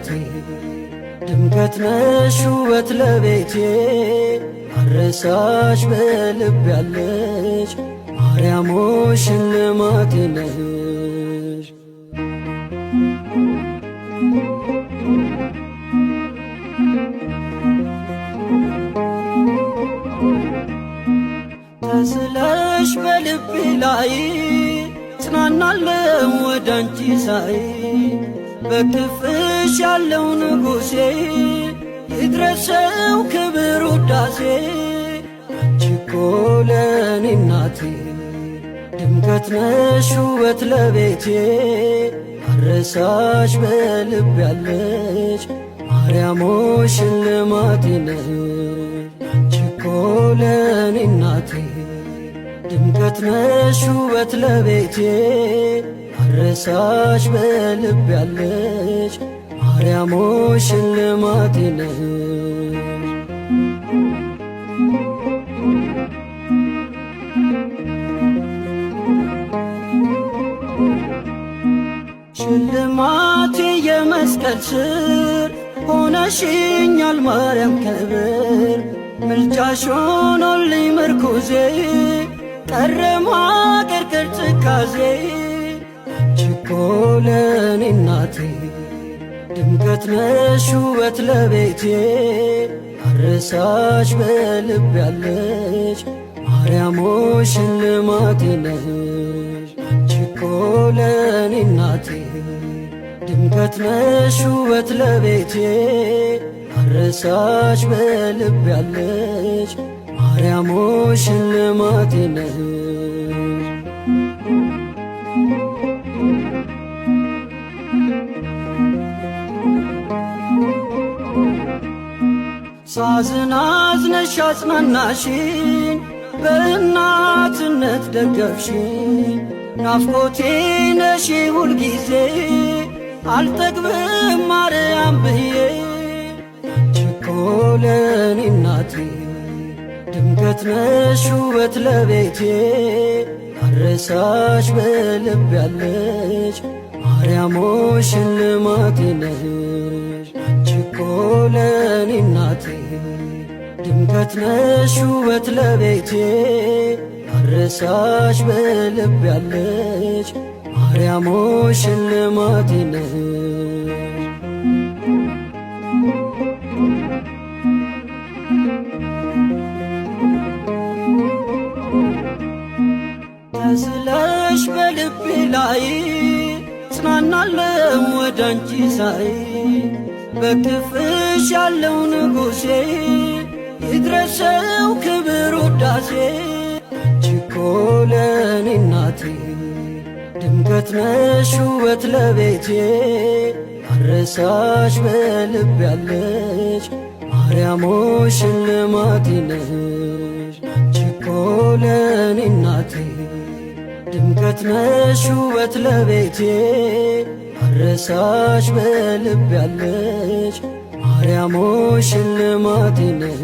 እናቴ ድምቀት ነሽ ውበት ለቤቴ አረሳሽ በልብ ያለሽ ማርያም ሆይ ሽልማቴ ነሽ። ተስለሽ በልቤ ላይ ጽናናለው ወዳንቺ ሳይ በክፍሽ ያለው ንጉሴ ይድረሰው ክብር ውዳሴ። አንቺ እኮ ለኔ እናቴ ድምቀት ነሽ ውበት ለቤቴ አረሳሽ በልብ ያለሽ ማርያም ሆይ ሽልማቴ ነሽ። አንቺ እኮ ለኔ እናቴ ድምቀት ነሽ ውበት ለቤቴ አረሳሽ በልብ ያለሽ ማርያም ሆይ ሽልማቴ ነሽ። ሽልማቴ የመስቀል ስር ሆነሽኛል ማርያም ክብር ምልጃሽ ሆኖልኝ ምርኩዜ ቀረ ማቀርቀር ትካዜ። አንቺ እኮ ለኔ እናቴ ድምቀት ነሽ ውበት ለቤቴ አረሳሽ በልብ ያለሽ ማርያም ሆይ ሽልማቴ ነሽ። አንቺ እኮ ለኔ እናቴ ድምቀት ነሽ ውበት ለቤቴ አረሳሽ በልብ ያለሽ ማርያም ሆይ ሽልማቴ ነሽ። ሳዝን አዝነሽ አጽናናሽኝ በእናትነት ደገፍሽኝ ናፍቆቴ ነሽ ሁልጊዜ አልጠግብም ማርያም ብዬ። አንቺ እኮ ለኔ እናቴ ድምቀት ነሽ ውበት ለቤቴ አረሳሽ በልብ ያለሽ ማርያም ሆይ ሽልማቴ ነሽ። አንቺ እኮ ለኔ እናቴ ድምቀት ነሽ ውበት ለቤቴ አረሳሽ በልብ ያለሽ ማርያም ሆይ ሽልማቴ ነሽ። ተስለሽ በልቤ ላይ ጽናናለው ወዳንቺ ሳይ በክፍሽ ያለው ንጉሴ ይድረሰው ክብር ውዳሴ። አንቺ እኮ ለኔ እናቴ ድምቀት ነሽ ውበት ለቤቴ አረሳሽ በልብ ያለሽ ማርያም ሆይ ሽልማቴ ነሽ። አንቺ እኮ ለኔ እናቴ ድምቀት ነሽ ውበት ለቤቴ አረሳሽ በልብ ያለሽ ማርያም ሆይ ሽልማቴ ነሽ።